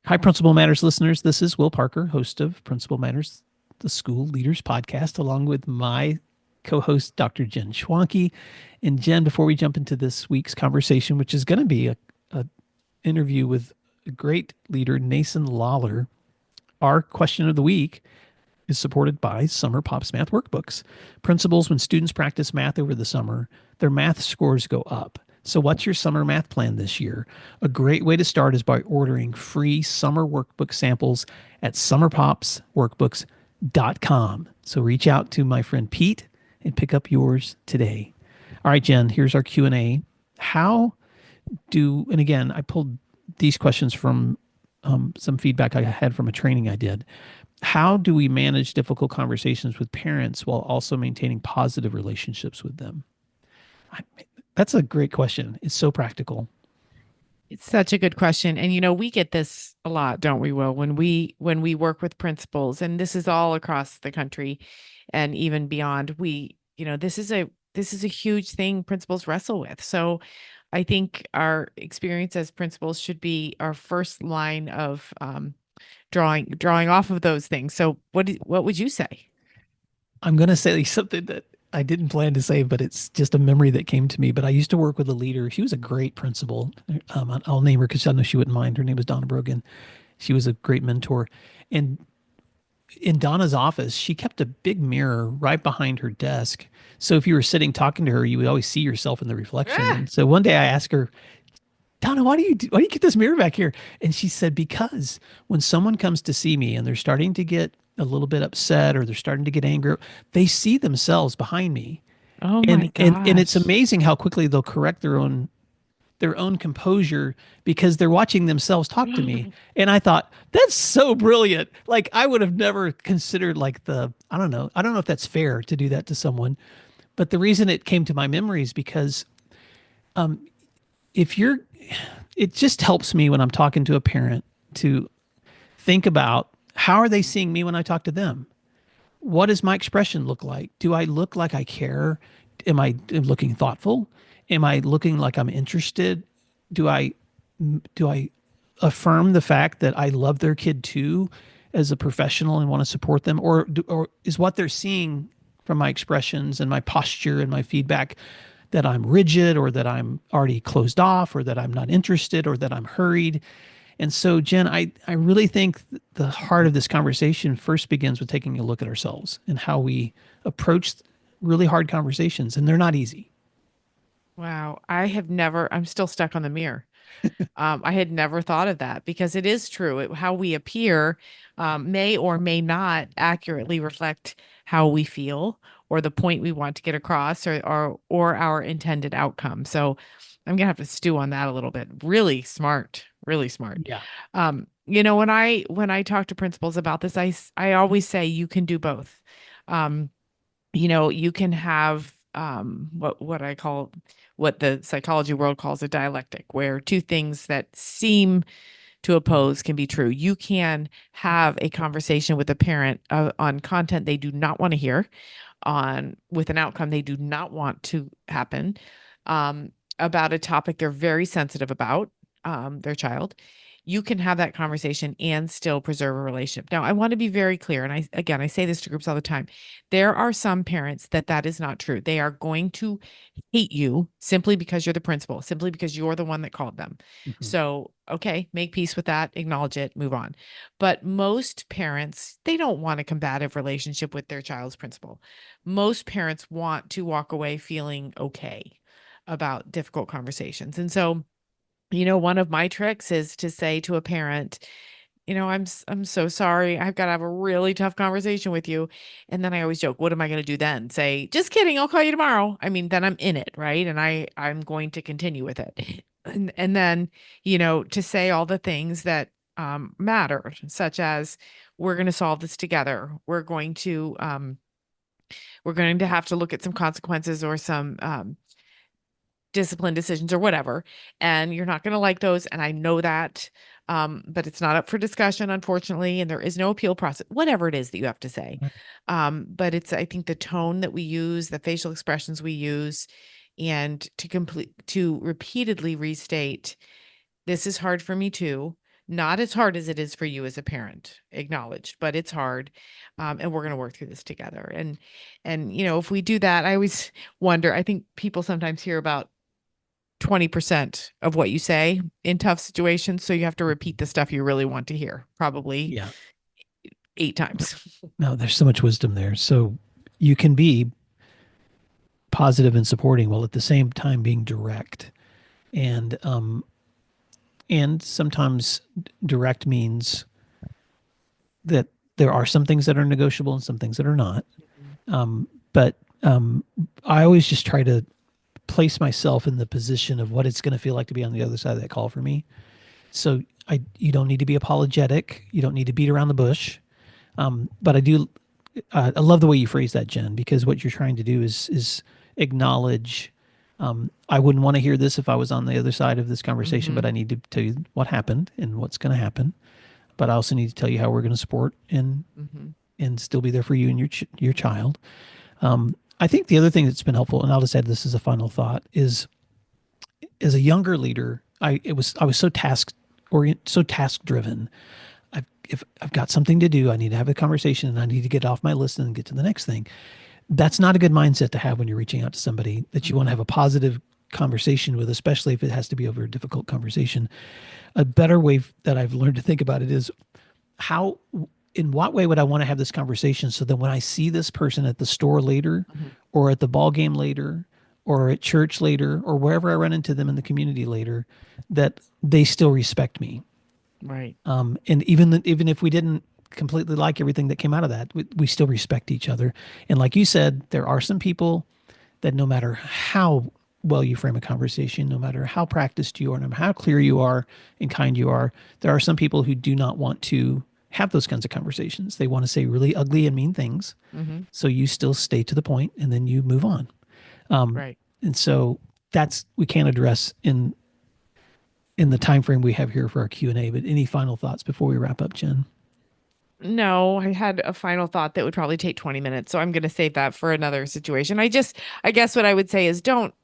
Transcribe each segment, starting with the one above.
Hi, Principal Matters listeners. This is Will Parker, host of Principal Matters, the School Leaders Podcast, along with my co host, Dr. Jen Schwanke. And Jen, before we jump into this week's conversation, which is going to be a interview with a great leader, Nason Lollar, our question of the week is supported by Summer Pops Math Workbooks. Principals, when students practice math over the summer, their math scores go up. So, what's your summer math plan this year? A great way to start is by ordering free summer workbook samples at summerpopsworkbooks.com. So, reach out to my friend Pete and pick up yours today. All right, Jen, here's our Q&A. How and again, I pulled these questions from some feedback I had from a training I did. How do we manage difficult conversations with parents while also maintaining positive relationships with them? I, that's a great question. It's so practical. It's such a good question. And we get this a lot, don't we, Will, when we work with principals, and this is all across the country and even beyond. This is a huge thing principals wrestle with. So I think our experience as principals should be our first line of drawing off of those things. So what would you say? I'm going to say something that I didn't plan to say, but it's just a memory that came to me. But I used to work with a leader. She was a great principal. I'll name her because I know she wouldn't mind. Her name was Donna Brogan. She was a great mentor. And in Donna's office, she kept a big mirror right behind her desk. So if you were sitting talking to her, you would always see yourself in the reflection. Ah! And so one day I asked her, Donna, why do you get this mirror back here? And she said, because when someone comes to see me and they're starting to get a little bit upset or they're starting to get angry, they see themselves behind me. Oh my And it's gosh. amazing how quickly they'll correct their own composure because they're watching themselves talk to me. And I thought, that's so brilliant. Like I would have never considered I don't know if that's fair to do that to someone. But the reason it came to my memory is because if you're it just helps me when I'm talking to a parent to think about how are they seeing me when I talk to them? What does my expression look like? Do I look like I care? Am I looking thoughtful? Am I looking like I'm interested? Do I do I affirm the fact that I love their kid too as a professional and want to support them, or is what they're seeing from my expressions and my posture and my feedback that I'm rigid or that I'm already closed off or that I'm not interested or that I'm hurried? And so, Jen, I really think the heart of this conversation first begins with taking a look at ourselves and how we approach really hard conversations, and they're not easy. Wow. I'm still stuck on the mirror. I had never thought of that because it is true. How we appear may or may not accurately reflect how we feel or the point we want to get across or our intended outcome. So I'm gonna have to stew on that a little bit. Really smart, really smart. Yeah. When I talk to principals about this, I always say you can do both. Um, you can have what the psychology world calls a dialectic, where two things that seem to oppose can be true. You can have a conversation with a parent on content they do not want to hear, on with an outcome they do not want to happen, about a topic they're very sensitive about, their child. You can have that conversation and still preserve a relationship. Now, I want to be very clear, and I say this to groups all the time. There are some parents that is not true. They are going to hate you simply because you're the principal, simply because you're the one that called them. Mhm. So, okay, make peace with that, acknowledge it, move on. But most parents, they don't want a combative relationship with their child's principal. Most parents want to walk away feeling okay about difficult conversations. And so, one of my tricks is to say to a parent, I'm so sorry. I've got to have a really tough conversation with you. And then I always joke, what am I going to do then? Say, just kidding, I'll call you tomorrow. I mean, then I'm in it, right? And I'm going to continue with it. And then, to say all the things that matter, such as we're going to solve this together. We're going to have to look at some consequences or some discipline decisions or whatever, and you're not going to like those, and I know that, but it's not up for discussion, unfortunately, and there is no appeal process, whatever it is that you have to say. But it's, I think, the tone that we use, the facial expressions we use, and to repeatedly restate, this is hard for me too. Not as hard as it is for you as a parent, acknowledged, but it's hard. And we're going to work through this together. And, if we do that, I always wonder, I think people sometimes hear about 20% of what you say in tough situations. So you have to repeat the stuff you really want to hear, probably 8 times. No, there's so much wisdom there. So you can be positive and supporting while at the same time being direct. And sometimes direct means that there are some things that are negotiable and some things that are not. But I always just try to place myself in the position of what it's going to feel like to be on the other side of that call for me. So you don't need to be apologetic. You don't need to beat around the bush. But I love the way you phrase that, Jen, because what you're trying to do is acknowledge, I wouldn't want to hear this if I was on the other side of this conversation, but I need to tell you what happened and what's going to happen. But I also need to tell you how we're going to support and still be there for you and your child. I think the other thing that's been helpful, and I'll just add this as a final thought, is as a younger leader, I was so task driven. If I've got something to do, I need to have a conversation and I need to get off my list and get to the next thing. That's not a good mindset to have when you're reaching out to somebody that you want to have a positive conversation with, especially if it has to be over a difficult conversation. A better way that I've learned to think about it is in what way would I want to have this conversation so that when I see this person at the store later or at the ball game later or at church later or wherever I run into them in the community later, that they still respect me. Right. And even if we didn't completely like everything that came out of that, we still respect each other. And like you said, there are some people that no matter how well you frame a conversation, no matter how practiced you are, no matter how clear you are and kind you are, there are some people who do not want to have those kinds of conversations. They want to say really ugly and mean things. So you still stay to the point and then you move on. Right. And so we can't address in the time frame we have here for our Q&A, but any final thoughts before we wrap up, Jen? No, I had a final thought that would probably take 20 minutes. So I'm going to save that for another situation. I guess what I would say is don't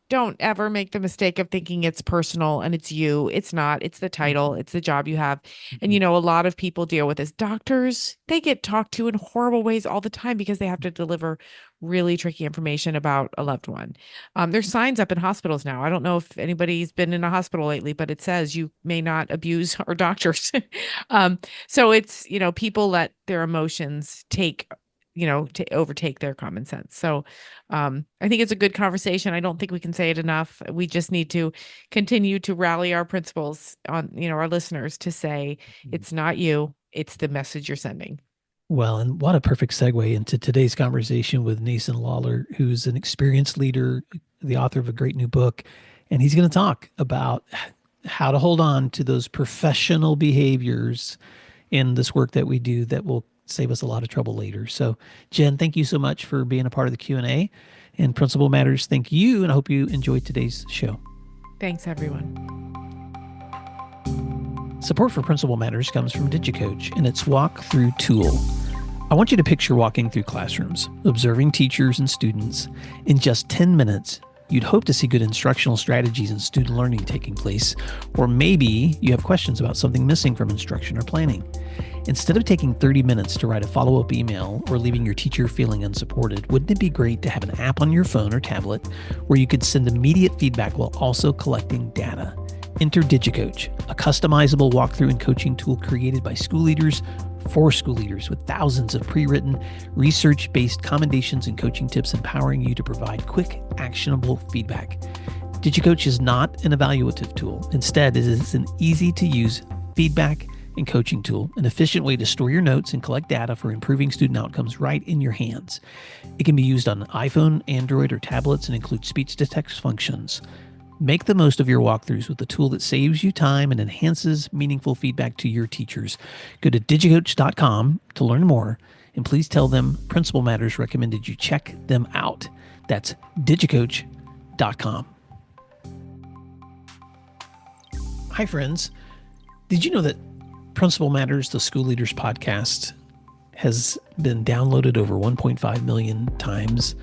ever make the mistake of thinking it's personal and it's you. It's not. It's the title. It's the job you have. And, a lot of people deal with this. Doctors, they get talked to in horrible ways all the time because they have to deliver really tricky information about a loved one. There's signs up in hospitals now. I don't know if anybody's been in a hospital lately, but it says you may not abuse our doctors. So it's, people let their emotions to overtake their common sense. So I think it's a good conversation. I don't think we can say it enough. We just need to continue to rally our principals on, our listeners to say, it's not you, it's the message you're sending. Well, and what a perfect segue into today's conversation with Nason Lollar, who's an experienced leader, the author of a great new book. And he's going to talk about how to hold on to those professional behaviors in this work that we do that will save us a lot of trouble later. So, Jen, thank you so much for being a part of the Q&A. And Principal Matters, thank you, and I hope you enjoyed today's show. Thanks, everyone. Support for Principal Matters comes from DigiCoach and its walkthrough tool. I want you to picture walking through classrooms, observing teachers and students. In just 10 minutes, you'd hope to see good instructional strategies and student learning taking place, or maybe you have questions about something missing from instruction or planning. Instead of taking 30 minutes to write a follow-up email or leaving your teacher feeling unsupported, wouldn't it be great to have an app on your phone or tablet where you could send immediate feedback while also collecting data? Enter DigiCoach, a customizable walkthrough and coaching tool created by school leaders for school leaders with thousands of pre-written, research-based commendations and coaching tips empowering you to provide quick, actionable feedback. DigiCoach is not an evaluative tool. Instead, it is an easy-to-use feedback and coaching tool, an efficient way to store your notes and collect data for improving student outcomes right in your hands. It can be used on iPhone, Android, or tablets and includes speech-to-text functions. Make the most of your walkthroughs with a tool that saves you time and enhances meaningful feedback to your teachers. Go to digicoach.com to learn more, and please tell them Principal Matters recommended you check them out. That's digicoach.com. Hi, friends. Did you know that Principal Matters, the School Leaders Podcast, has been downloaded over 1.5 million times?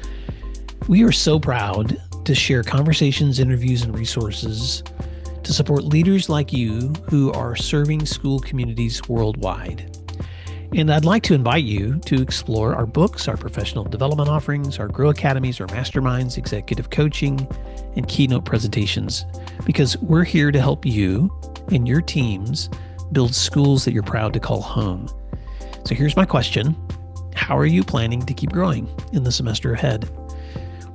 We are so proud to share conversations, interviews, and resources to to support leaders like you who are serving school communities worldwide. And I'd like to invite you to explore our books, our professional development offerings, our Grow Academies, our masterminds, executive coaching, and keynote presentations, because we're here to help you and your teams build schools that you're proud to call home. So here's my question. How are you planning to keep growing in the semester ahead?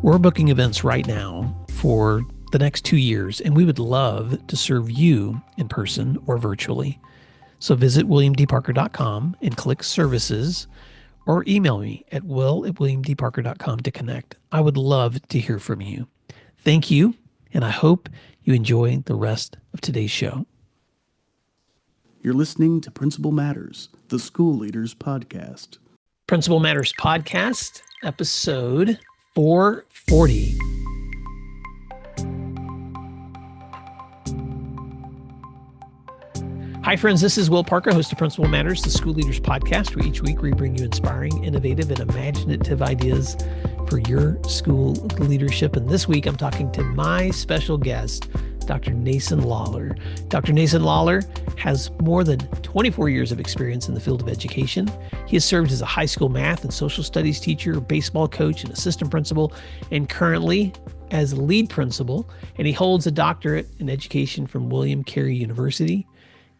We're booking events right now for the next 2 years, and we would love to serve you in person or virtually. So visit williamdparker.com and click services, or email me at will@williamdparker.com to connect. I would love to hear from you. Thank you, and I hope you enjoy the rest of today's show. You're listening to Principal Matters, the School Leaders Podcast. Principal Matters Podcast, episode 440. Hi, friends. This is Will Parker, host of Principal Matters, the School Leaders Podcast, where each week we bring you inspiring, innovative, and imaginative ideas for your school leadership. And this week I'm talking to my special guest, Dr. Nason Lollar. Dr. Nason Lollar has more than 24 years of experience in the field of education. He has served as a high school math and social studies teacher, baseball coach, and assistant principal, and currently as lead principal. And he holds a doctorate in education from William Carey University.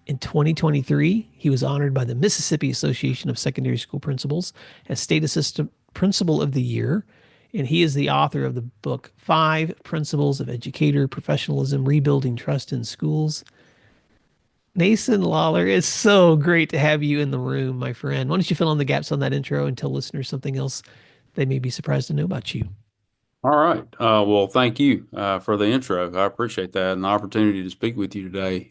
In 2023, he was honored by the Mississippi Association of Secondary School Principals as State Assistant Principal of the Year. And he is the author of the book, 5 Principles of Educator Professionalism, Rebuilding Trust in Schools. Nason Lollar, it's so great to have you in the room, my friend. Why don't you fill in the gaps on that intro and tell listeners something else they may be surprised to know about you? All right. Well, thank you for the intro. I appreciate that and the opportunity to speak with you today.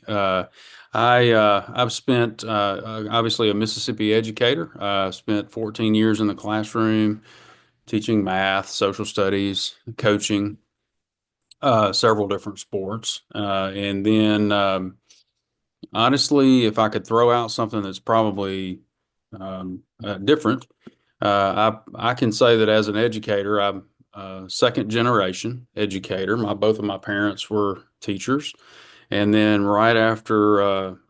I've spent, obviously, a Mississippi educator. Spent 14 years in the classroom, teaching math, social studies, coaching, several different sports. And then, honestly, if I could throw out something that's probably different, I can say that as an educator, I'm a second generation educator. Both of my parents were teachers. And then right after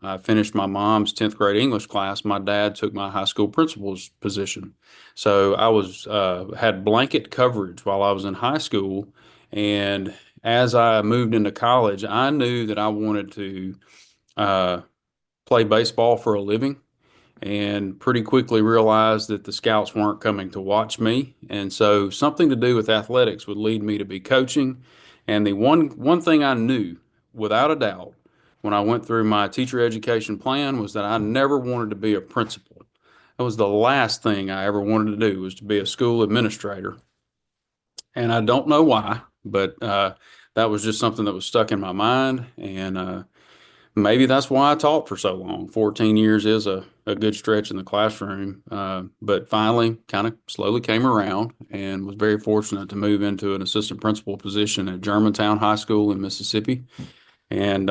I finished my mom's 10th grade English class, my dad took my high school principal's position. So I was had blanket coverage while I was in high school. And as I moved into college, I knew that I wanted to play baseball for a living, and pretty quickly realized that the scouts weren't coming to watch me. And so something to do with athletics would lead me to be coaching. And the one thing I knew without a doubt when I went through my teacher education plan was that I never wanted to be a principal. That was the last thing I ever wanted to do, was to be a school administrator. And I don't know why, but that was just something that was stuck in my mind. And maybe that's why I taught for so long. 14 years is a good stretch in the classroom, but finally kind of slowly came around and was very fortunate to move into an assistant principal position at Germantown High School in Mississippi. And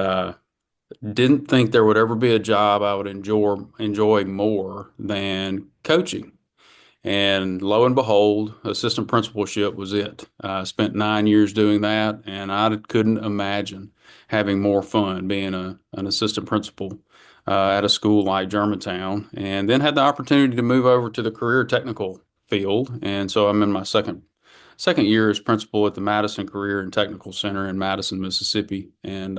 didn't think there would ever be a job I would enjoy more than coaching. And lo and behold, assistant principalship was it. I spent 9 years doing that, and I couldn't imagine having more fun being an assistant principal at a school like Germantown. And then had the opportunity to move over to the career technical field. And so I'm in my second year as principal at the Madison Career and Technical Center in Madison, Mississippi, and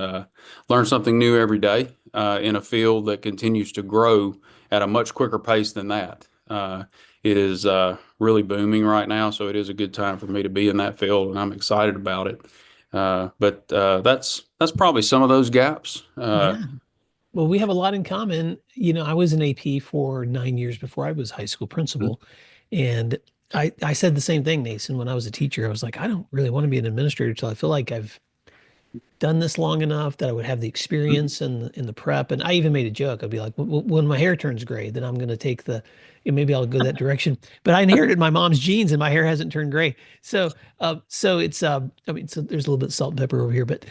learn something new every day in a field that continues to grow at a much quicker pace than that. It is really booming right now, so it is a good time for me to be in that field, and I'm excited about it. But that's probably some of those gaps. Yeah. Well, we have a lot in common. You know, I was an AP for 9 years before I was high school principal. And I said the same thing, Nason, when I was a teacher. I was like, I don't really want to be an administrator till I feel like I've done this long enough that I would have the experience and the prep. And I even made a joke. I'd be like, when my hair turns gray, then I'm going to take maybe I'll go that direction. But I inherited my mom's genes and my hair hasn't turned gray. So it's, I mean, so there's a little bit of salt and pepper over here, but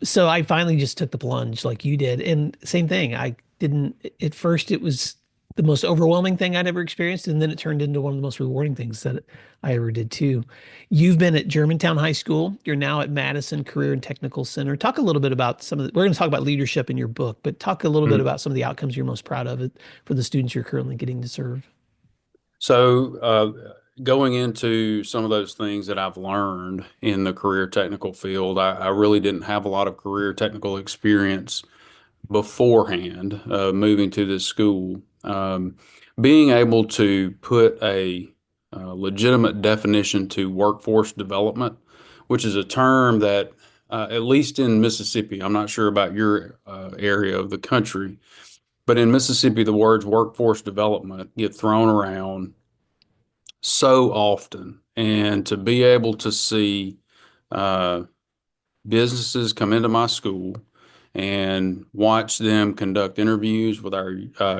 so I finally just took the plunge like you did. And same thing. I didn't, at first it was the most overwhelming thing I'd ever experienced, and then it turned into one of the most rewarding things that I ever did too. You've been at Germantown High School. You're now at Madison Career and Technical Center. Talk a little bit about some of the, we're going to talk about leadership in your book, but talk a little bit about some of the outcomes you're most proud of it for the students you're currently getting to serve. So, going into some of those things that I've learned in the career technical field, I really didn't have a lot of career technical experience beforehand, moving to this school. Being able to put a legitimate definition to workforce development, which is a term that, at least in Mississippi, I'm not sure about your area of the country, but in Mississippi, the words workforce development get thrown around so often. And to be able to see uh, businesses come into my school and watch them conduct interviews with our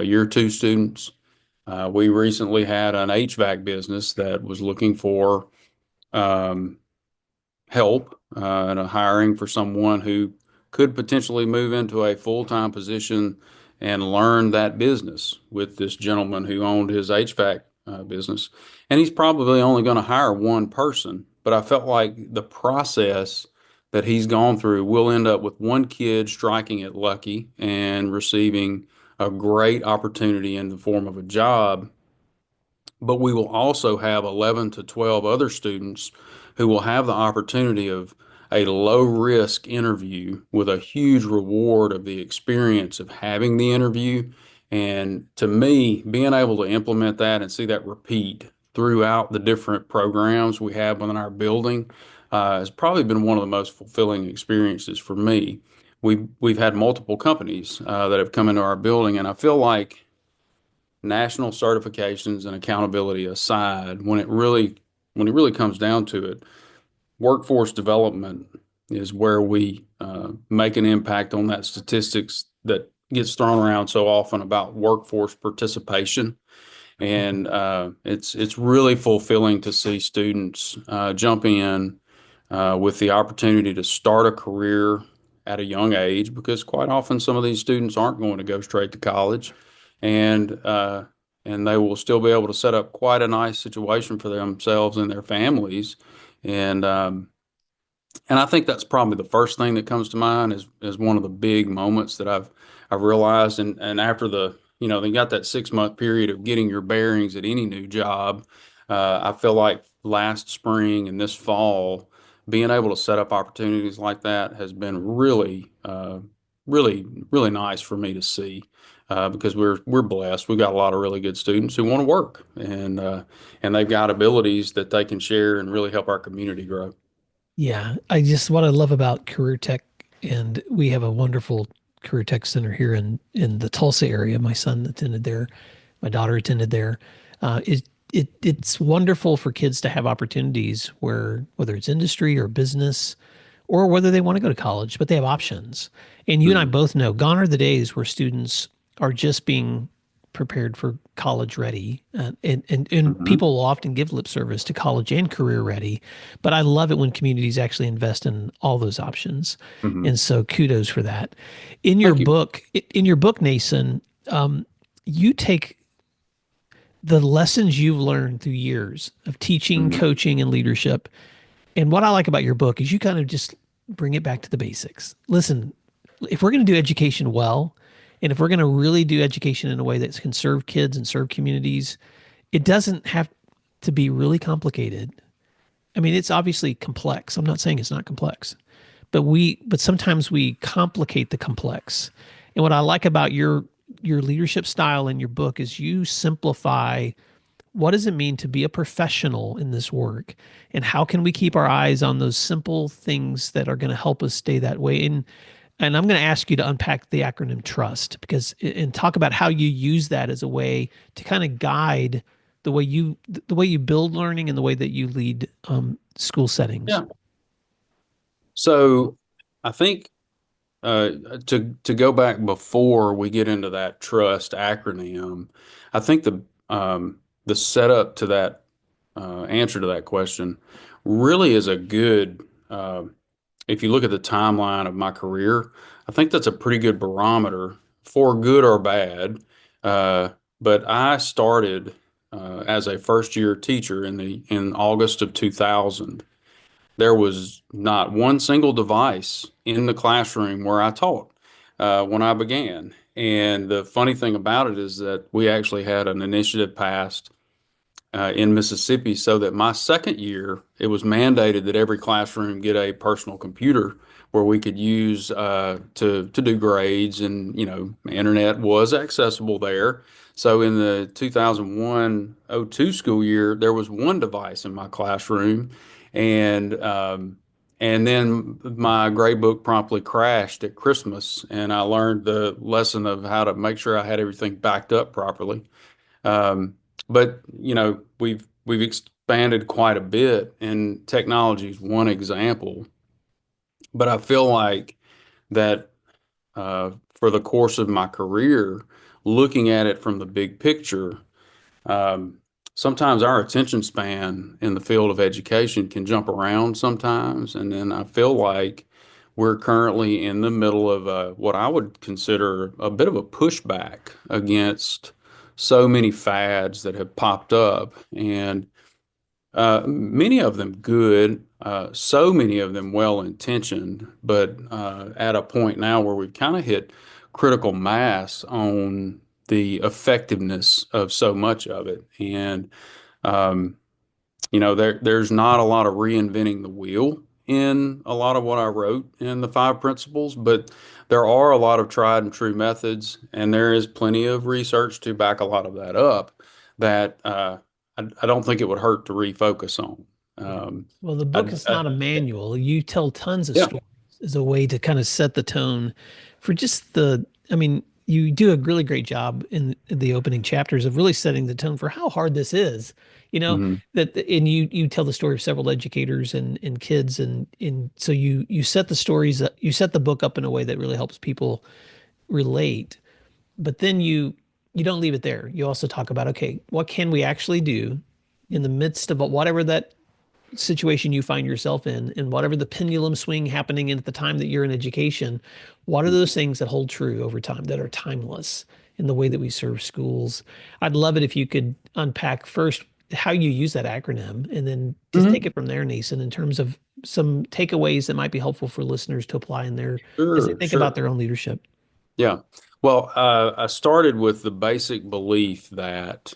year two students. We recently had an HVAC business that was looking for um, help and a hiring for someone who could potentially move into a full-time position and learn that business with this gentleman who owned his HVAC business. And he's probably only going to hire one person, but I felt like the process that he's gone through will end up with one kid striking it lucky and receiving a great opportunity in the form of a job, but we will also have 11 to 12 other students who will have the opportunity of a low risk interview with a huge reward of the experience of having the interview. And to me, being able to implement that and see that repeat throughout the different programs we have within our building has probably been one of the most fulfilling experiences for me. We've had multiple companies that have come into our building, and I feel like national certifications and accountability aside, when it really comes down to it, workforce development is where we make an impact on that statistics that gets thrown around so often about workforce participation. And it's really fulfilling to see students jump in with the opportunity to start a career at a young age, because quite often some of these students aren't going to go straight to college, and and they will still be able to set up quite a nice situation for themselves and their families. And I think that's probably the first thing that comes to mind is one of the big moments that I've realized. And after they got that 6 month period of getting your bearings at any new job. I feel like last spring and this fall, being able to set up opportunities like that has been really nice for me to see. Because we're blessed. We've got a lot of really good students who want to work, and they've got abilities that they can share and really help our community grow. Yeah, I just what I love about career tech, and we have a wonderful career tech center here in the Tulsa area. My son attended there, my daughter attended there. It's wonderful for kids to have opportunities where whether it's industry or business, or whether they want to go to college, but they have options. And you and I Mhm. both know gone are the days where students are just being prepared for college ready. And Mhm. people will often give lip service to college and career ready. But I love it when communities actually invest in all those options. Mhm. And so kudos for that. Thank you. In your book, Nason, you take the lessons you've learned through years of teaching, Mhm. coaching, and leadership. And what I like about your book is you kind of just bring it back to the basics. Listen, if we're going to do education well, and if we're going to really do education in a way that can serve kids and serve communities, it doesn't have to be really complicated. I mean, it's obviously complex. I'm not saying it's not complex, but sometimes we complicate the complex. And what I like about your leadership style in your book is you simplify what does it mean to be a professional in this work, and how can we keep our eyes on those simple things that are going to help us stay that way. And I'm going to ask you to unpack the acronym trust, because and talk about how you use that as a way to kind of guide the way you build learning and the way that you lead school settings. Yeah. So I think uh, to go back before we get into that trust acronym, I think the setup to that answer to that question really is a good. If you look at the timeline of my career, I think that's a pretty good barometer for good or bad. Uh, but I started as a first year teacher in August of 2000. There was not one single device in the classroom where I taught when I began. And the funny thing about it is that we actually had an initiative passed in Mississippi so that my second year, it was mandated that every classroom get a personal computer where we could use to do grades, and internet was accessible there. So in the 2001-02 school year, there was one device in my classroom, and and then my grade book promptly crashed at Christmas, and I learned the lesson of how to make sure I had everything backed up properly. Um, but we've expanded quite a bit, and technology is one example. But I feel like that for the course of my career, looking at it from the big picture, um, sometimes our attention span in the field of education can jump around sometimes, and then I feel like we're currently in the middle of what I would consider a bit of a pushback against so many fads that have popped up, and many of them good, so many of them well-intentioned, but at a point now where we've kind of hit critical mass on the effectiveness of so much of it. And um, there's not a lot of reinventing the wheel in a lot of what I wrote in the five principles, but there are a lot of tried and true methods, and there is plenty of research to back a lot of that up that I don't think it would hurt to refocus on. Um, Well, the I, book is I, not a manual. You tell tons of yeah. stories as a way to kind of set the tone for just I mean, you do a really great job in the opening chapters of really setting the tone for how hard this is. You know, Mhm. and you tell the story of several educators and kids and so you set the stories, you set the book up in a way that really helps people relate. But then you don't leave it there. You also talk about, okay, what can we actually do in the midst of whatever that situation you find yourself in, and whatever the pendulum swing happening in at the time that you're in education, what are those things that hold true over time that are timeless in the way that we serve schools? I'd love it if you could unpack first how you use that acronym and then just take Mhm. it from there, Nason, in terms of some takeaways that might be helpful for listeners to apply in their as they Sure, think about sure. their own leadership. Yeah. Well, I started with the basic belief that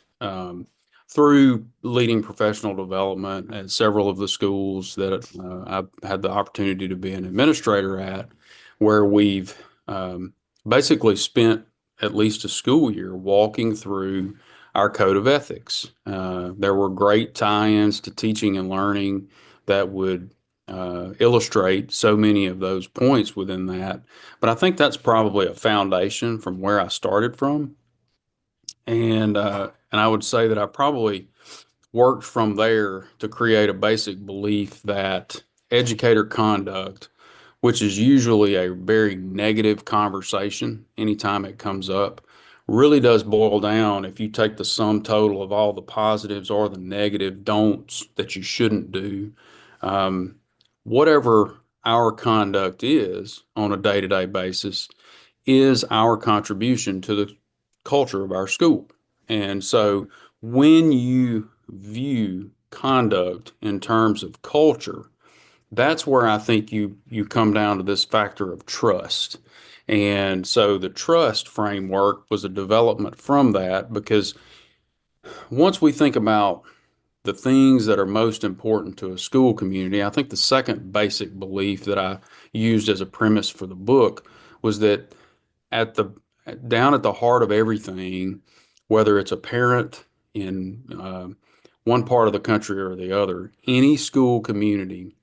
through leading professional development at several of the schools that I've had the opportunity to be an administrator at, where we've um, basically spent at least a school year walking through our code of ethics. There were great tie-ins to teaching and learning that would illustrate so many of those points within that. But I think that's probably a foundation from where I started from. And I would say that I probably worked from there to create a basic belief that educator conduct, which is usually a very negative conversation anytime it comes up, really does boil down if you take the sum total of all the positives or the negative don'ts that you shouldn't do. Um, Whatever our conduct is on a day-to-day basis is our contribution to the culture of our school. And so when you view conduct in terms of culture, that's where I think you come down to this factor of trust. And so the trust framework was a development from that, because once we think about the things that are most important to a school community, I think the second basic belief that I used as a premise for the book was that at the down at the heart of everything, whether it's a parent in one part of the country or the other, any school community,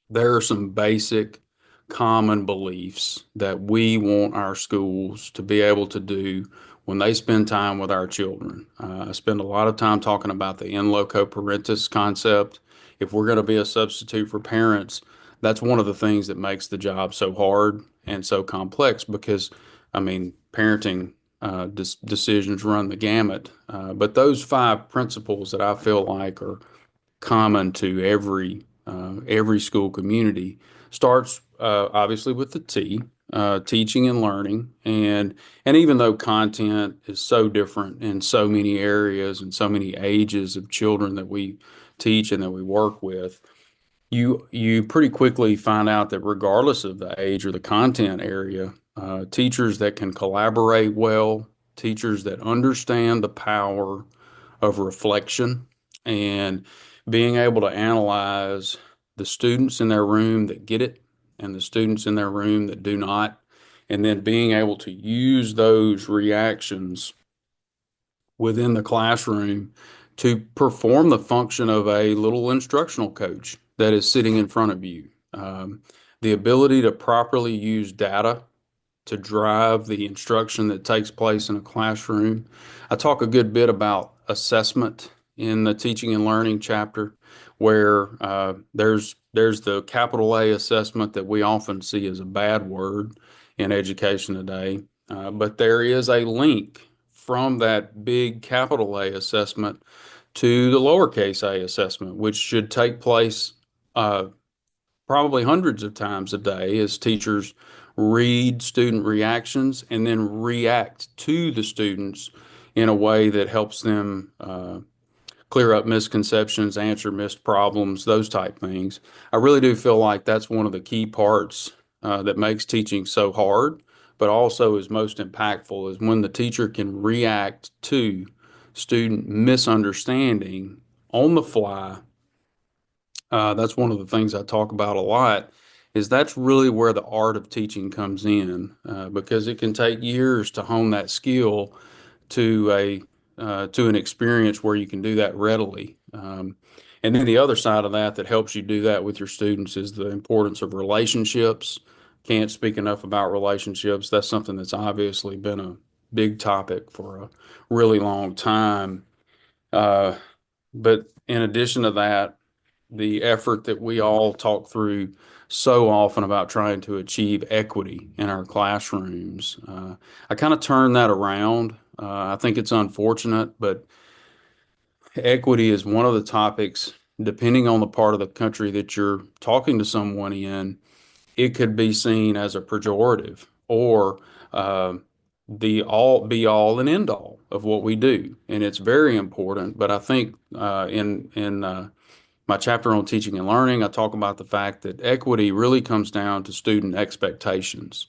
there are some basic common beliefs that we want our schools to be able to do when they spend time with our children. I spend a lot of time talking about the in loco parentis concept. If we're going to be a substitute for parents, that's one of the things that makes the job so hard and so complex, because, I mean, parenting decisions run the gamut. But those five principles that I feel like are common to every school community starts obviously with the T. teaching and learning. And even though content is so different in so many areas and so many ages of children that we teach and that we work with, you pretty quickly find out that regardless of the age or the content area, teachers that can collaborate well, teachers that understand the power of reflection and being able to analyze the students in their room that get it and the students in their room that do not, and then being able to use those reactions within the classroom to perform the function of a little instructional coach that is sitting in front of you. The ability to properly use data to drive the instruction that takes place in a classroom. I talk a good bit about assessment in the teaching and learning chapter, where there's the capital A assessment that we often see as a bad word in education today, but there is a link from that big capital A assessment to the lowercase a assessment, which should take place probably hundreds of times a day as teachers read student reactions and then react to the students in a way that helps them clear up misconceptions, answer missed problems, those type things. I really do feel like that's one of the key parts that makes teaching so hard, but also is most impactful, is when the teacher can react to student misunderstanding on the fly. That's one of the things I talk about a lot, is that's really where the art of teaching comes in, because it can take years to hone that skill to to an experience where you can do that readily. And then the other side of that that helps you do that with your students is the importance of relationships. Can't speak enough about relationships. That's something that's obviously been a big topic for a really long time. Uh, but in addition to that, the effort that we all talk through so often about trying to achieve equity in our classrooms. I kind of turn that around. I think it's unfortunate, but equity is one of the topics, depending on the part of the country that you're talking to someone in, it could be seen as a pejorative or the all be all and end all of what we do. And it's very important. But I think in my chapter on teaching and learning, I talk about the fact that equity really comes down to student expectations.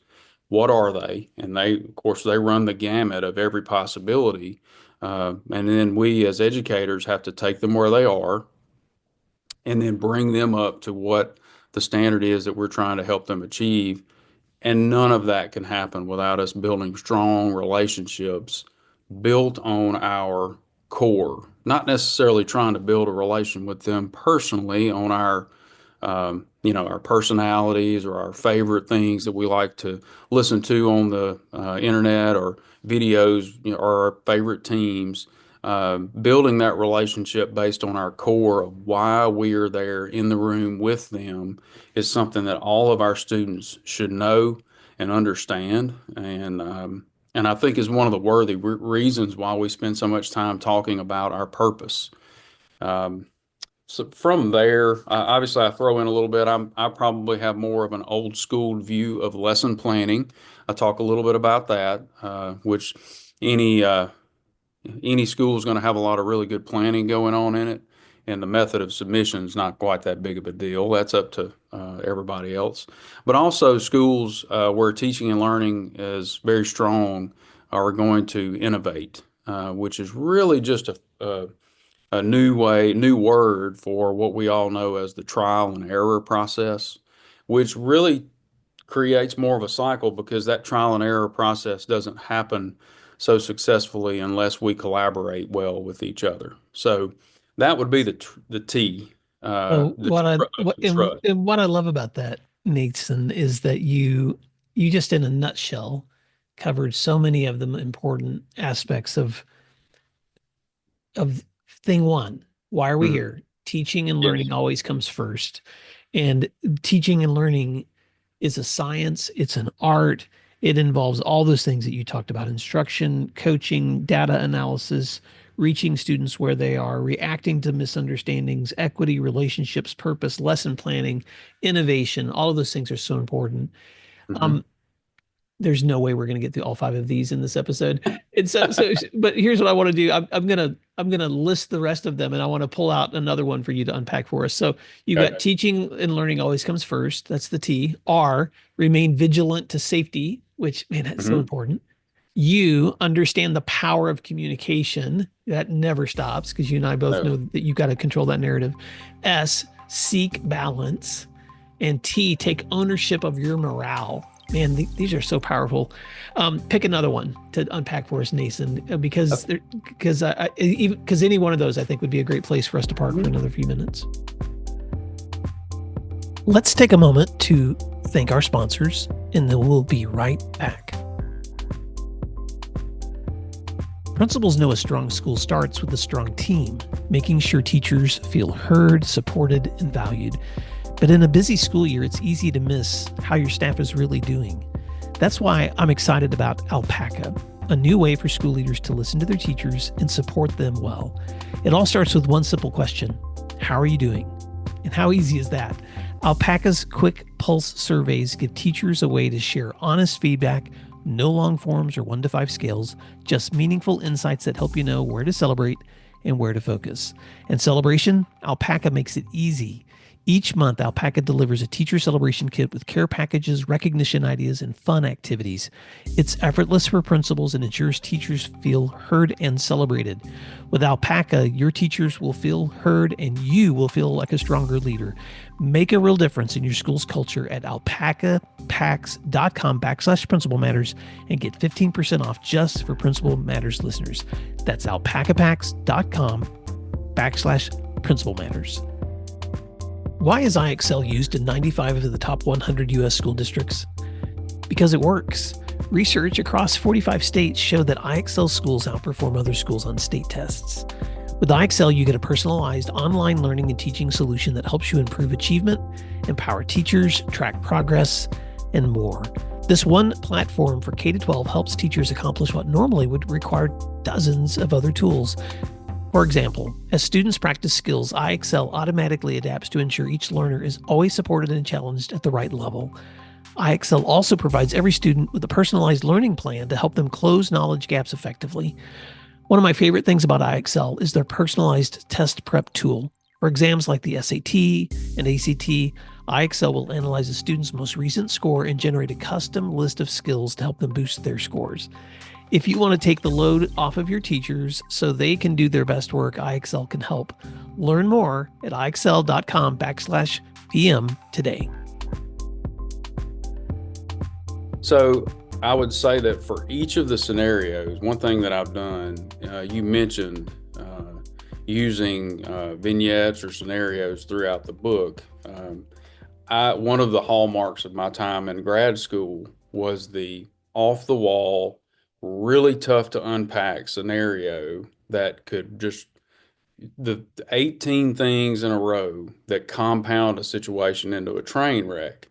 What are they? And they, of course, they run the gamut of every possibility. And then we as educators have to take them where they are and then bring them up to what the standard is that we're trying to help them achieve. And none of that can happen without us building strong relationships built on our core, not necessarily trying to build a relation with them personally on our our personalities or our favorite things that we like to listen to on the internet or videos, or our favorite teams. Building that relationship based on our core of why we are there in the room with them is something that all of our students should know and understand. And I think is one of the worthy reasons why we spend so much time talking about our purpose. So from there, obviously, I throw in a little bit. I probably have more of an old school view of lesson planning. I talk a little bit about that, which any uh, any school is going to have a lot of really good planning going on in it, and the method of submission is not quite that big of a deal. That's up to everybody else. But also, schools where teaching and learning is very strong are going to innovate, which is really just a new word for what we all know as the trial and error process, which really creates more of a cycle because that trial and error process doesn't happen so successfully unless we collaborate well with each other. So that would be the T, So the trust. and what I love about that, Nason, is that you just in a nutshell covered so many of the important aspects of thing one. Why are we Mhm. here? Teaching and Yes. learning always comes first. And teaching and learning is a science, it's an art. It involves all those things that you talked about: instruction, coaching, data analysis, reaching students where they are, reacting to misunderstandings, equity, relationships, purpose, lesson planning, innovation. All of those things are so important. Mhm. Um, There's no way we're going to get through all 5 of these in this episode. And so, but here's what I want to do. I'm gonna list the rest of them, and I want to pull out another one for you to unpack for us. So you've got Okay. teaching and learning always comes first. That's the T. R, remain vigilant to safety, which, man, that's so Mhm. important. You understand the power of communication. That never stops because you and I both No. know that you've got to control that narrative. S, seek balance. And T, take ownership of your morale. Man, these are so powerful. Pick another one to unpack for us, Nason, because any one of those I think would be a great place for us to park for another few minutes. Let's take a moment to thank our sponsors, and then we'll be right back. Principals know a strong school starts with a strong team, making sure teachers feel heard, supported, and valued. But in a busy school year, it's easy to miss how your staff is really doing. That's why I'm excited about Alpaca, a new way for school leaders to listen to their teachers and support them well. It all starts with one simple question: how are you doing? And how easy is that? Alpaca's quick pulse surveys give teachers a way to share honest feedback, no long forms or 1 to 5 scales, just meaningful insights that help you know where to celebrate and where to focus. And celebration, Alpaca makes it easy. Each month, Alpaca delivers a teacher celebration kit with care packages, recognition ideas, and fun activities. It's effortless for principals and ensures teachers feel heard and celebrated. With Alpaca, your teachers will feel heard and you will feel like a stronger leader. Make a real difference in your school's culture at alpacapacks.com/Principal Matters and get 15% off just for Principal Matters listeners. That's alpacapacks.com/Principal Matters. Why is IXL used in 95 of the top 100 U.S. school districts? Because it works. Research across 45 states showed that IXL schools outperform other schools on state tests. With IXL, you get a personalized online learning and teaching solution that helps you improve achievement, empower teachers, track progress, and more. This one platform for K-12 helps teachers accomplish what normally would require dozens of other tools. For example, as students practice skills, IXL automatically adapts to ensure each learner is always supported and challenged at the right level. IXL also provides every student with a personalized learning plan to help them close knowledge gaps effectively. One of my favorite things about IXL is their personalized test prep tool. For exams like the SAT and ACT, IXL will analyze a student's most recent score and generate a custom list of skills to help them boost their scores. If you want to take the load off of your teachers so they can do their best work, IXL can help. Learn more at IXL.com/PM today. So I would say that for each of the scenarios, one thing that I've done, you mentioned using vignettes or scenarios throughout the book. One of the hallmarks of my time in grad school was the off the wall, really tough to unpack scenario that could just the 18 things in a row that compound a situation into a train wreck.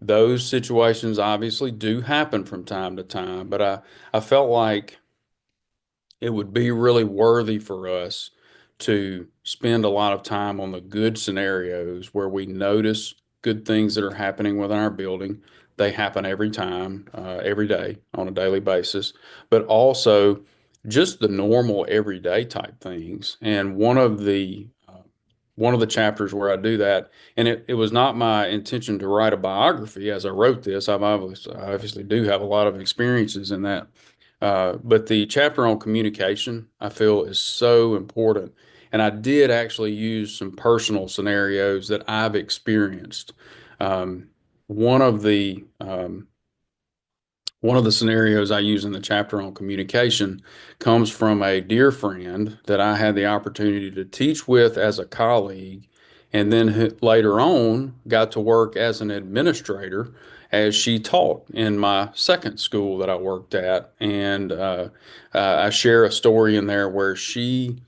Those situations obviously do happen from time to time, but I felt like it would be really worthy for us to spend a lot of time on the good scenarios where we notice good things that are happening within our building. They happen every time, every day on a daily basis, but also just the normal everyday type things. And one of the chapters where I do that, and it was not my intention to write a biography as I wrote this. I obviously do have a lot of experiences in that. But the chapter on communication, I feel, is so important. And I did actually use some personal scenarios that I've experienced. Um, one of the one of the scenarios I use in the chapter on communication comes from a dear friend that I had the opportunity to teach with as a colleague, and then later on got to work as an administrator as she taught in my second school that I worked at. And I share a story in there where she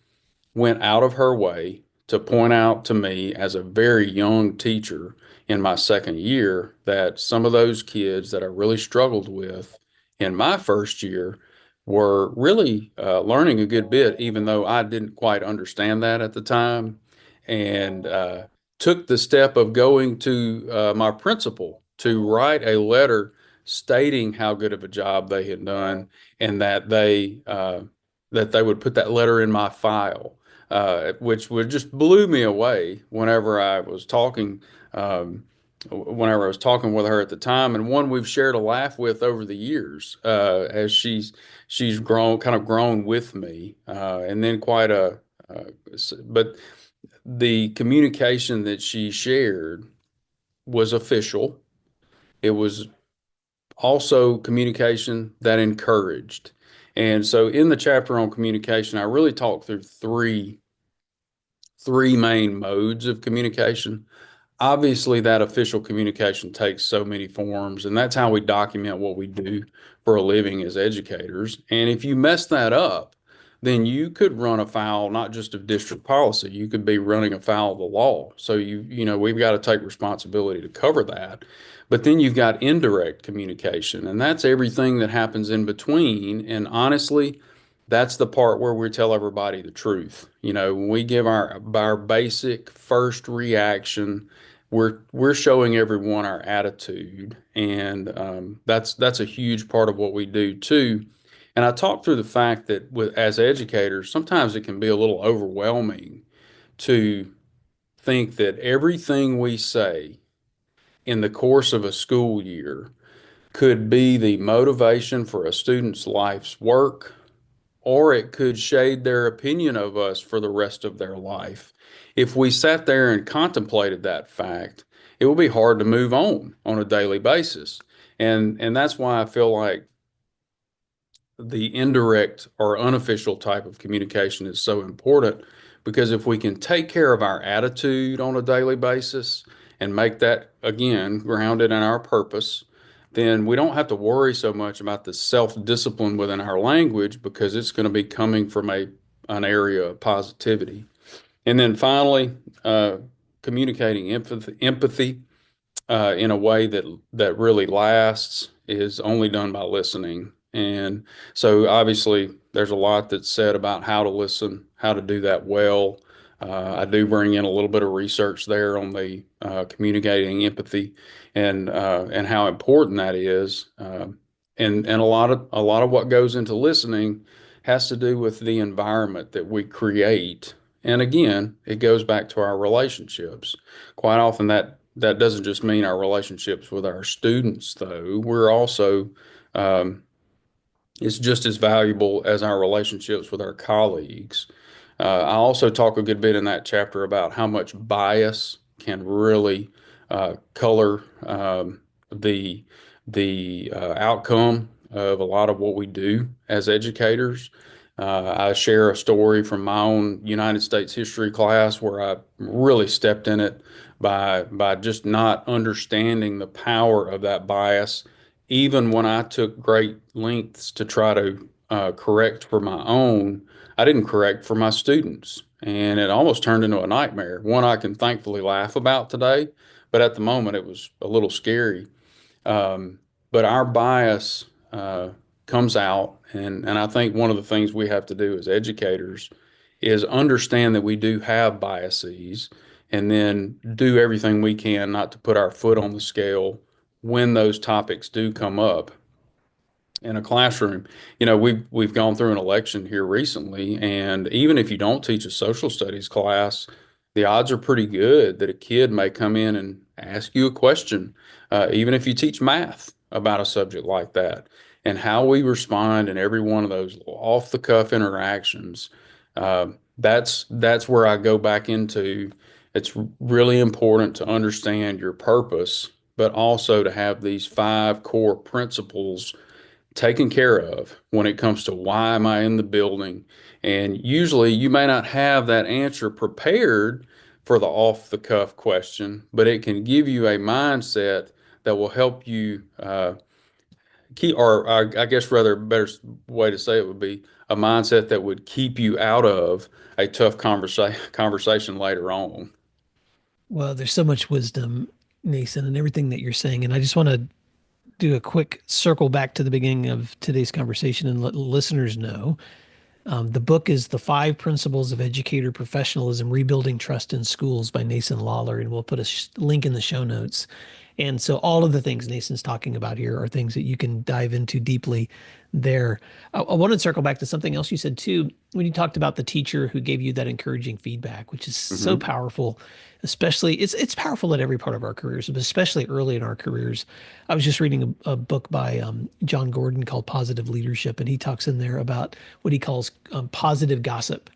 went out of her way to point out to me as a very young teacher in my second year that some of those kids that I really struggled with in my first year were really learning a good bit, even though I didn't quite understand that at the time, and took the step of going to my principal to write a letter stating how good of a job they had done, and that they would put that letter in my file, which would just blew me away um, whenever I was talking with her at the time, and one we've shared a laugh with over the years, as she's grown with me, and then but the communication that she shared was official. It was also communication that encouraged. And so in the chapter on communication, I really talk through three main modes of communication. Obviously, that official communication takes so many forms, and that's how we document what we do for a living as educators. And if you mess that up, then you could run afoul not just of district policy, you could be running afoul of the law. So we've got to take responsibility to cover that. But then you've got indirect communication, and that's everything that happens in between. And honestly, that's the part where we tell everybody the truth. When we give our basic first reaction, we're showing everyone our attitude, and that's a huge part of what we do too. And I talked through the fact that as educators, sometimes it can be a little overwhelming to think that everything we say in the course of a school year could be the motivation for a student's life's work, or it could shade their opinion of us for the rest of their life. If we sat there and contemplated that fact, it would be hard to move on a daily basis. And that's why I feel like the indirect or unofficial type of communication is so important, because if we can take care of our attitude on a daily basis and make that, again, grounded in our purpose, then we don't have to worry so much about the self-discipline within our language, because it's going to be coming from an area of positivity. And then finally, communicating empathy in a way that really lasts is only done by listening. And so obviously there's a lot that's said about how to listen, how to do that well. I do bring in a little bit of research there on the communicating empathy and how important that is. And a lot of what goes into listening has to do with the environment that we create. And again, it goes back to our relationships. Quite often that doesn't just mean our relationships with our students, though. We're also It's just as valuable as our relationships with our colleagues. I also talk a good bit in that chapter about how much bias can really color the outcome of a lot of what we do as educators. I share a story from my own United States history class where I really stepped in it by just not understanding the power of that bias, even when I took great lengths to try to correct for my own. I didn't correct for my students, and it almost turned into a nightmare. One I can thankfully laugh about today, but at the moment it was a little scary. But our bias comes out, and I think one of the things we have to do as educators is understand that we do have biases, and then do everything we can not to put our foot on the scale when those topics do come up in a classroom. We've gone through an election here recently, and even if you don't teach a social studies class, the odds are pretty good that a kid may come in and ask you a question, even if you teach math about a subject like that. And how we respond in every one of those off the cuff interactions, that's where I go back into. It's really important to understand your purpose, but also to have these 5 core principles taken care of when it comes to why am I in the building. And usually you may not have that answer prepared for the off the cuff question, but it can give you a mindset that will help you keep, or I guess rather, a better way to say it would be a mindset that would keep you out of a tough conversation later on. Well, there's so much wisdom, Nason, and everything that you're saying. And I just want to do a quick circle back to the beginning of today's conversation and let listeners know. The book is The 5 Principles of Educator Professionalism, Rebuilding Trust in Schools by Nason Lollar, and we'll put a link in the show notes. And so all of the things Nason's talking about here are things that you can dive into deeply there. I want to circle back to something else you said too, when you talked about the teacher who gave you that encouraging feedback, which is so Hmm. powerful, especially it's powerful at every part of our careers, but especially early in our careers. I was just reading a book by John Gordon called Positive Leadership, and he talks in there about what he calls positive gossip,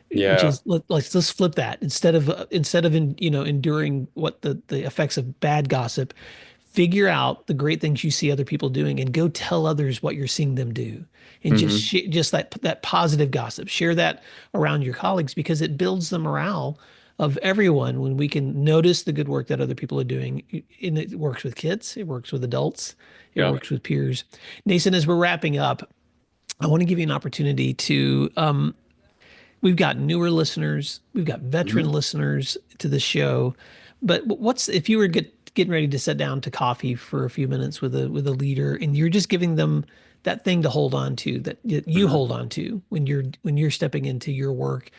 which Yeah. is let's flip that instead of enduring what the effects of bad gossip, figure out the great things you see other people doing and go tell others what you're seeing them do, and Hmm. just that positive gossip, share that around your colleagues, because it builds the morale of everyone when we can notice the good work that other people are doing. And it works with kids, it works with adults, it Yeah. works with peers. Nason, as we're wrapping up, I want to give you an opportunity to we've got newer listeners, we've got veteran Hmm. listeners to the show. But what's if you were getting ready to sit down to coffee for a few minutes with a leader, and you're just giving them that thing to hold on to, that you Hmm. hold on to when you're stepping into your work,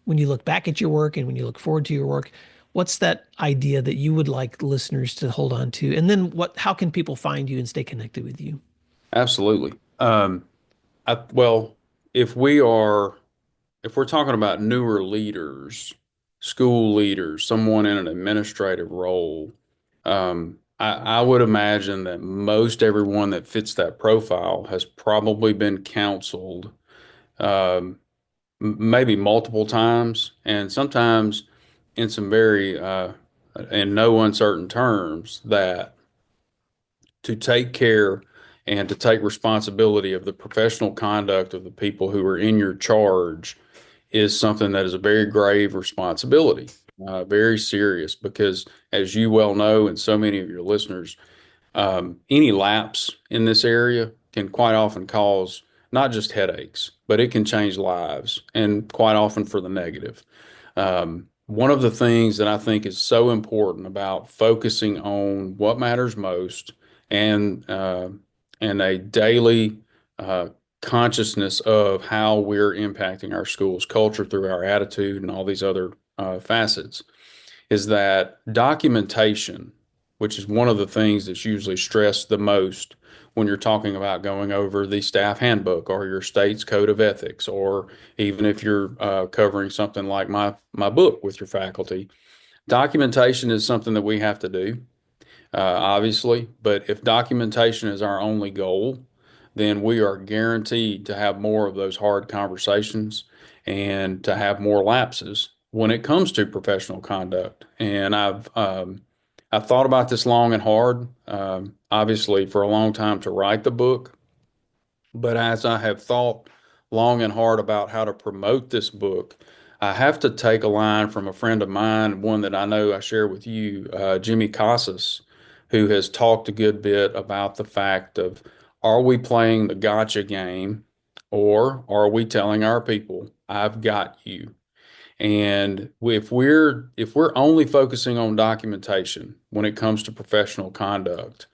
when you look back at your work and when you look forward to your work, what's that idea that you would like listeners to hold on to? And then how can people find you and stay connected with you? Absolutely. Well, if we are if we're talking about newer leaders, school leaders, someone in an administrative role, I would imagine that most everyone that fits that profile has probably been counseled, um, maybe multiple times, and sometimes in some very in no uncertain terms, that to take care and to take responsibility of the professional conduct of the people who are in your charge is something that is a very grave responsibility, very serious, because as you well know, and so many of your listeners, any lapse in this area can quite often cause not just headaches, but it can change lives, and quite often for the negative. One of the things that I think is so important about focusing on what matters most, and and a daily uh, consciousness of how we're impacting our school's culture through our attitude and all these other facets, is that documentation, which is one of the things that's usually stressed the most when you're talking about going over the staff handbook or your state's code of ethics, or even if you're covering something like my book with your faculty. Documentation is something that we have to do, obviously, but if documentation is our only goal, then we are guaranteed to have more of those hard conversations and to have more lapses when it comes to professional conduct. And I've thought about this long and hard, obviously for a long time to write the book, but as I have thought long and hard about how to promote this book, I have to take a line from a friend of mine, one that I know I share with you, Jimmy Casas, who has talked a good bit about the fact of, are we playing the gotcha game, or are we telling our people, I've got you? And if we're only focusing on documentation when it comes to professional conduct,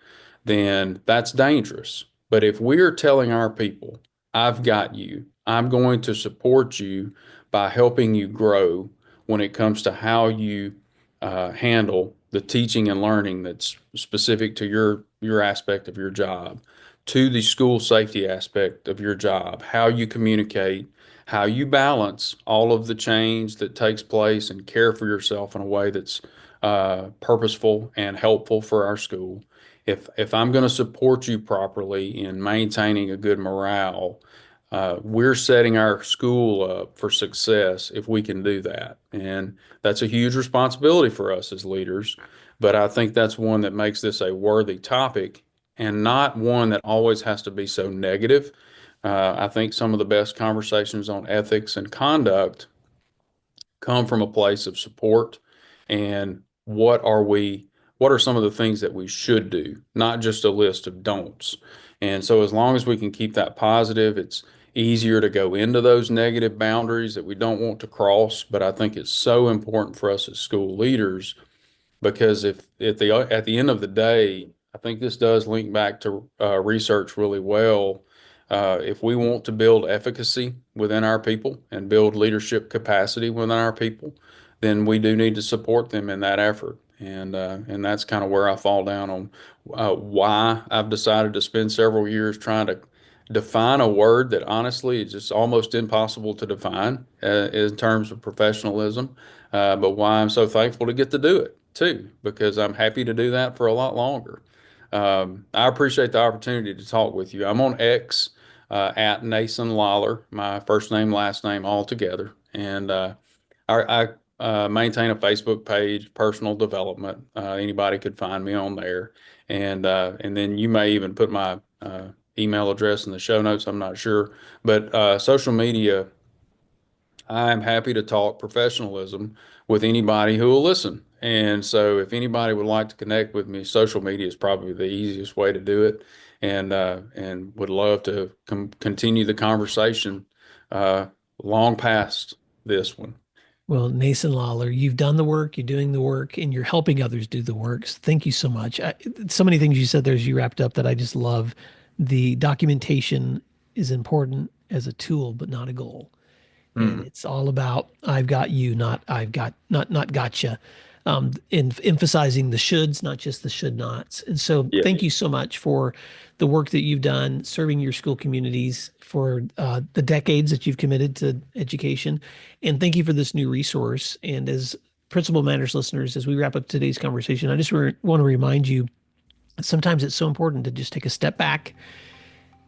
then that's dangerous. But if we're telling our people, I've got you, I'm going to support you by helping you grow when it comes to how you handle the teaching and learning that's specific to your aspect of your job, to the school safety aspect of your job, how you communicate, how you balance all of the change that takes place and care for yourself in a way that's purposeful and helpful for our school. If I'm going to support you properly in maintaining a good morale, we're setting our school up for success if we can do that. And that's a huge responsibility for us as leaders. But I think that's one that makes this a worthy topic, and not one that always has to be so negative. I think some of the best conversations on ethics and conduct come from a place of support, and what are some of the things that we should do, not just a list of don'ts. And so as long as we can keep that positive, it's easier to go into those negative boundaries that we don't want to cross. But I think it's so important for us as school leaders, because if at the end of the day, I think this does link back to research really well. If we want to build efficacy within our people and build leadership capacity within our people, then we do need to support them in that effort. And that's kind of where I fall down on why I've decided to spend several years trying to define a word that honestly is just almost impossible to define in terms of professionalism, but why I'm so thankful to get to do it too, because I'm happy to do that for a lot longer. I appreciate the opportunity to talk with you. I'm on X at Nason Lollar, my first name, last name all together. And I maintain a Facebook page, personal development. Anybody could find me on there. And then you may even put my email address in the show notes. I'm not sure. But social media, I'm happy to talk professionalism with anybody who will listen. And so if anybody would like to connect with me, social media is probably the easiest way to do it. And would love to continue the conversation long past this one. Well, Nason Lawler, you've done the work, you're doing the work, and you're helping others do the work. So thank you so much. So many things you said there as you wrapped up that I just love. The documentation is important as a tool, but not a goal. And it's all about I've got you, not I've got not gotcha. In emphasizing the shoulds, not just the should nots. And so Yeah. thank you so much for the work that you've done serving your school communities, for the decades that you've committed to education. And thank you for this new resource. And as Principal Matters listeners, as we wrap up today's conversation, I just want to remind you, sometimes it's so important to just take a step back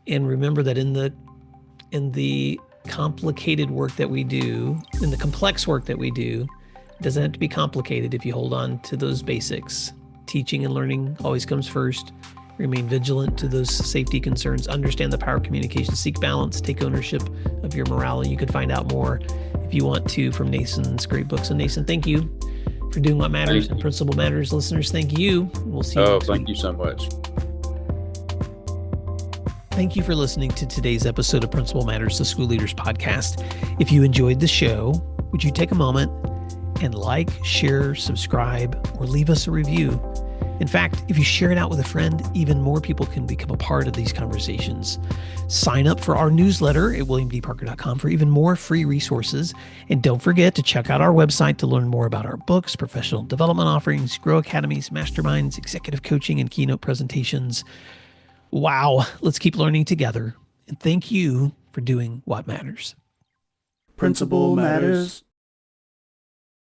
and remember that in the complicated work that we do, in the complex work that we do, it doesn't have to be complicated if you hold on to those basics. Teaching and learning always comes first. Remain vigilant to those safety concerns. Understand the power of communication. Seek balance. Take ownership of your morale. You can find out more if you want to from Nason's great books. And Nason, thank you for doing what matters. And Principal Matters listeners, thank you. We'll see you next week. Thank you so much. Thank you for listening to today's episode of Principal Matters, the School Leaders Podcast. If you enjoyed the show, would you take a moment and like, share, subscribe, or leave us a review? In fact, if you share it out with a friend, even more people can become a part of these conversations. Sign up for our newsletter at williamdparker.com for even more free resources. And don't forget to check out our website to learn more about our books, professional development offerings, Grow Academies, masterminds, executive coaching, and keynote presentations. Wow, let's keep learning together. And thank you for doing what matters. Principal Matters.